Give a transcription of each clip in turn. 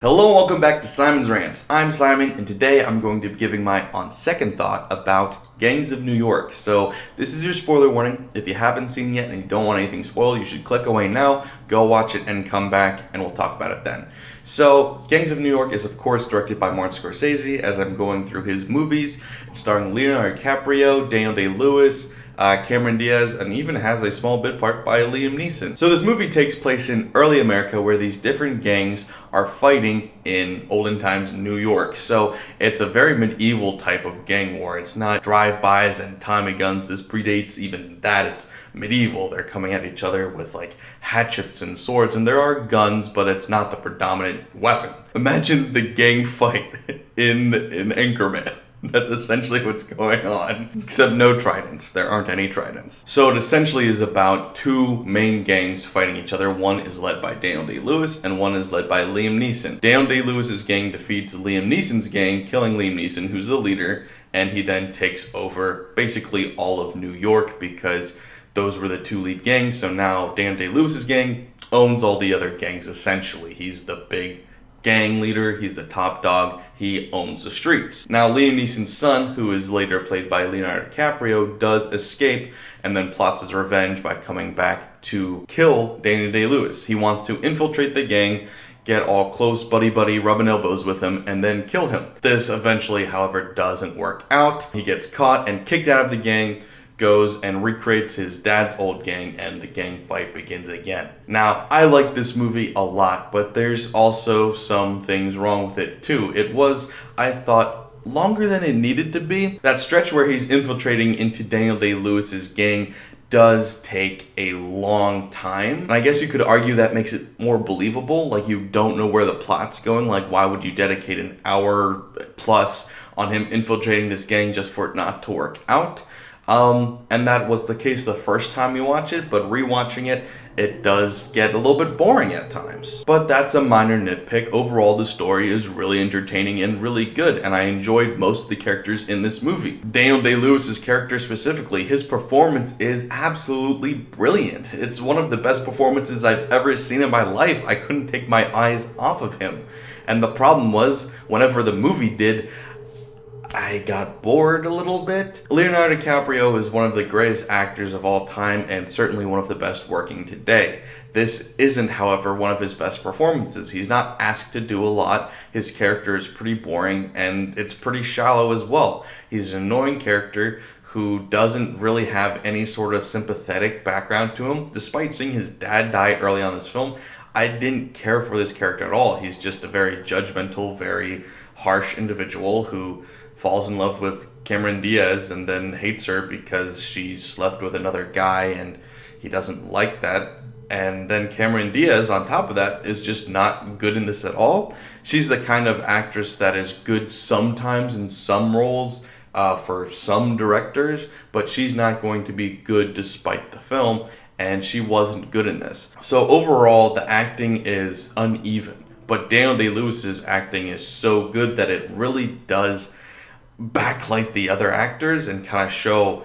Hello and welcome back to Simon's Rants. I'm Simon, and today I'm going to be giving my on second thought about Gangs of New York. So this is your spoiler warning. If you haven't seen it yet and you don't want anything spoiled, you should click away now, go watch it, and come back and we'll talk about it then. So Gangs of New York is of course directed by Martin Scorsese. As I'm going through his movies, it's starring Leonardo DiCaprio, Daniel Day-Lewis, Cameron Diaz, and even has a small bit part by Liam Neeson. So this movie takes place in early America where these different gangs are fighting in olden times New York. So it's a very medieval type of gang war. It's not drive-bys and Tommy guns. This predates even that. It's medieval. They're coming at each other with like hatchets and swords, and there are guns, but it's not the predominant weapon. Imagine the gang fight in Anchorman. That's essentially what's going on. Except no tridents. There aren't any tridents. So it essentially is about two main gangs fighting each other. One is led by Daniel Day-Lewis and one is led by Liam Neeson. Daniel Day-Lewis's gang defeats Liam Neeson's gang, killing Liam Neeson, who's the leader, and he then takes over basically all of New York because those were the two lead gangs. So now Daniel Day-Lewis's gang owns all the other gangs essentially. He's the big gang leader, he's the top dog, he owns the streets. Now Liam Neeson's son, who is later played by Leonardo DiCaprio, does escape and then plots his revenge by coming back to kill Daniel Day-Lewis. He wants to infiltrate the gang, get all close buddy-buddy, rubbing elbows with him, and then kill him. This eventually, however, doesn't work out. He gets caught and kicked out of the gang, goes and recreates his dad's old gang, and the gang fight begins again. Now, I like this movie a lot, but there's also some things wrong with it too. It was, I thought, longer than it needed to be. That stretch where he's infiltrating into Daniel Day-Lewis's gang does take a long time. And I guess you could argue that makes it more believable, like you don't know where the plot's going, like why would you dedicate an hour plus on him infiltrating this gang just for it not to work out? And that was the case the first time you watch it, but rewatching it, it does get a little bit boring at times. But that's a minor nitpick. Overall, the story is really entertaining and really good, and I enjoyed most of the characters in this movie. Daniel Day-Lewis's character specifically, his performance is absolutely brilliant. It's one of the best performances I've ever seen in my life. I couldn't take my eyes off of him. And the problem was, whenever the movie did, I got bored a little bit. Leonardo DiCaprio is one of the greatest actors of all time and certainly one of the best working today. This isn't, however, one of his best performances. He's not asked to do a lot. His character is pretty boring and it's pretty shallow as well. He's an annoying character who doesn't really have any sort of sympathetic background to him. Despite seeing his dad die early on in this film, I didn't care for this character at all. He's just a very judgmental, very harsh individual who falls in love with Cameron Diaz and then hates her because she slept with another guy and he doesn't like that. And then Cameron Diaz, on top of that, is just not good in this at all. She's the kind of actress that is good sometimes in some roles for some directors, but she's not going to be good despite the film, and she wasn't good in this. So overall, the acting is uneven, but Daniel Day-Lewis's acting is so good that it really does backlight the other actors and kind of show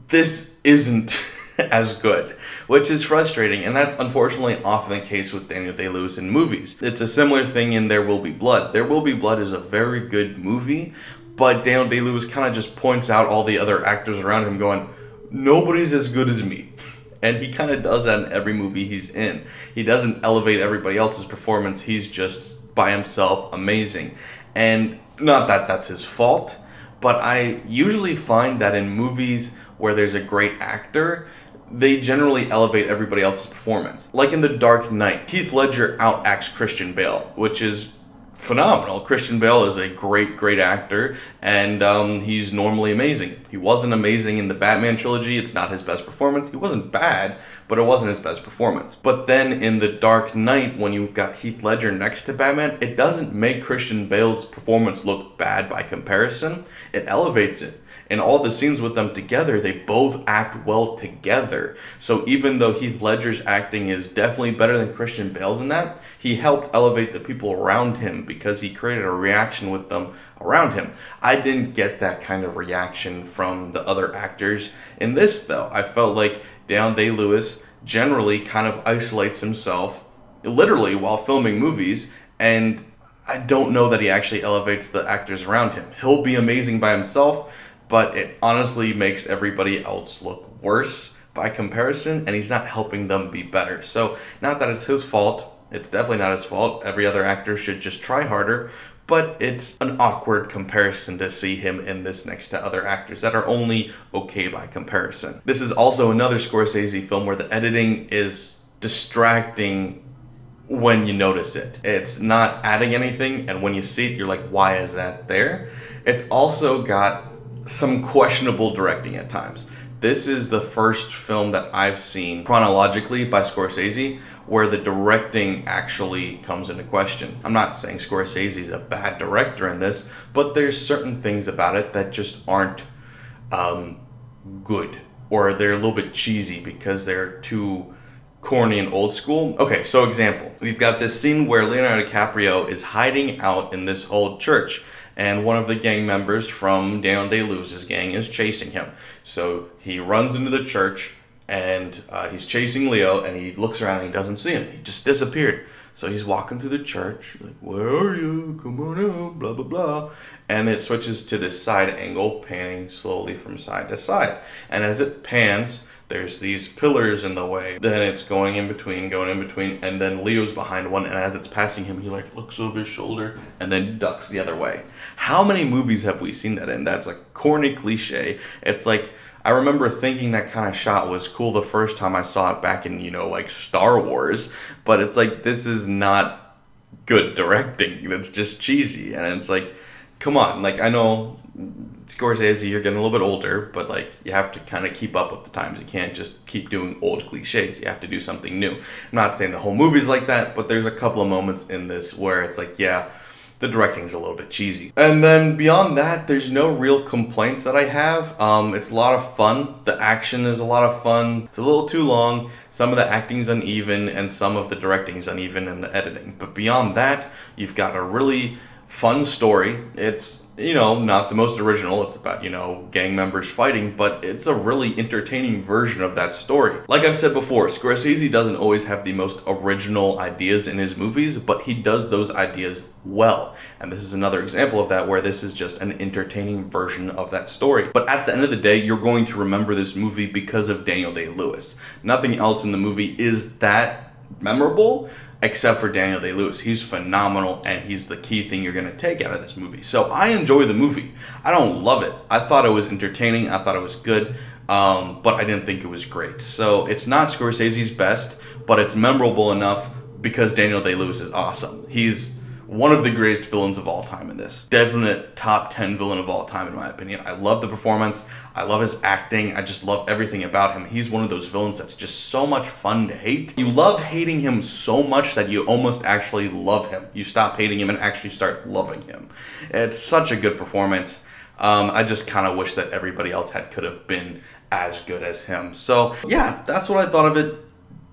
this isn't as good, which is frustrating, and that's unfortunately often the case with Daniel Day-Lewis in movies. It's a similar thing in There Will Be Blood. There Will Be Blood is a very good movie, but Daniel Day-Lewis kind of just points out all the other actors around him going, nobody's as good as me. And he kind of does that in every movie he's in. He doesn't elevate everybody else's performance, he's just by himself amazing. And not that that's his fault, but I usually find that in movies where there's a great actor, they generally elevate everybody else's performance. Like in The Dark Knight, Heath Ledger outacts Christian Bale, which is phenomenal. Christian Bale is a great actor, and he's normally amazing. He wasn't amazing in the Batman trilogy. It's not his best performance. He wasn't bad, but it wasn't his best performance. But then in The Dark Knight, when you've got Heath Ledger next to Batman, it doesn't make Christian Bale's performance look bad by comparison. It elevates it. In all the scenes with them together, they both act well together. So even though Heath Ledger's acting is definitely better than Christian Bale's in that, he helped elevate the people around him because he created a reaction with them around him. I didn't get that kind of reaction from the other actors in this, though. I felt like Daniel Day-Lewis generally kind of isolates himself, literally, while filming movies, and I don't know that he actually elevates the actors around him. He'll be amazing by himself, but it honestly makes everybody else look worse by comparison, and he's not helping them be better. So, not that it's his fault. It's definitely not his fault. Every other actor should just try harder, but it's an awkward comparison to see him in this next to other actors that are only okay by comparison. This is also another Scorsese film where the editing is distracting when you notice it. It's not adding anything, and when you see it, you're like, why is that there? It's also got some questionable directing at times. This is the first film that I've seen chronologically by Scorsese where the directing actually comes into question. I'm not saying Scorsese's a bad director in this, but there's certain things about it that just aren't good, or they're a little bit cheesy because they're too corny and old school. Okay, so example, we've got this scene where Leonardo DiCaprio is hiding out in this old church, and one of the gang members from Daniel Day-Lewis's gang is chasing him. So he runs into the church, and he's chasing Leo, and he looks around and he doesn't see him. He just disappeared. So he's walking through the church, like, where are you? Come on out, blah, blah, blah. And it switches to this side angle, panning slowly from side to side. And as it pans, there's these pillars in the way. Then it's going in between, and then Leo's behind one, and as it's passing him, he like looks over his shoulder and then ducks the other way. How many movies have we seen that in? That's a corny cliche. It's like, I remember thinking that kind of shot was cool the first time I saw it back in, like Star Wars, but it's like, this is not good directing. It's just cheesy, and it's like, come on, like, I know Scorsese, you're getting a little bit older, but like, you have to kind of keep up with the times. You can't just keep doing old cliches. You have to do something new. I'm not saying the whole movie's like that, but there's a couple of moments in this where it's like, yeah, the directing's a little bit cheesy. And then beyond that, there's no real complaints that I have. It's a lot of fun. The action is a lot of fun. It's a little too long. Some of the acting's uneven, and some of the directing's uneven in the editing. But beyond that, you've got a really fun story. It's, not the most original. It's about, gang members fighting, but it's a really entertaining version of that story. Like I've said before, Scorsese doesn't always have the most original ideas in his movies, but he does those ideas well. And this is another example of that, where this is just an entertaining version of that story. But at the end of the day, you're going to remember this movie because of Daniel Day-Lewis. Nothing else in the movie is that memorable except for Daniel Day-Lewis. He's phenomenal, and he's the key thing you're going to take out of this movie. So I enjoy the movie. I don't love it. I thought it was entertaining. I thought it was good, but I didn't think it was great. So it's not Scorsese's best, but it's memorable enough because Daniel Day-Lewis is awesome. He's one of the greatest villains of all time in this. Definite top 10 villain of all time, in my opinion. I love the performance. I love his acting. I just love everything about him. He's one of those villains that's just so much fun to hate. You love hating him so much that you almost actually love him. You stop hating him and actually start loving him. It's such a good performance. I just kind of wish that everybody else could have been as good as him. So yeah, that's what I thought of it.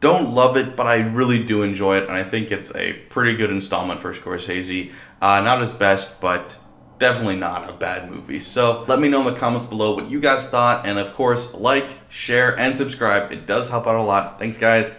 Don't love it, but I really do enjoy it, and I think it's a pretty good installment for Scorsese. Not his best, but definitely not a bad movie. So let me know in the comments below what you guys thought, and of course, like, share, and subscribe. It does help out a lot. Thanks, guys.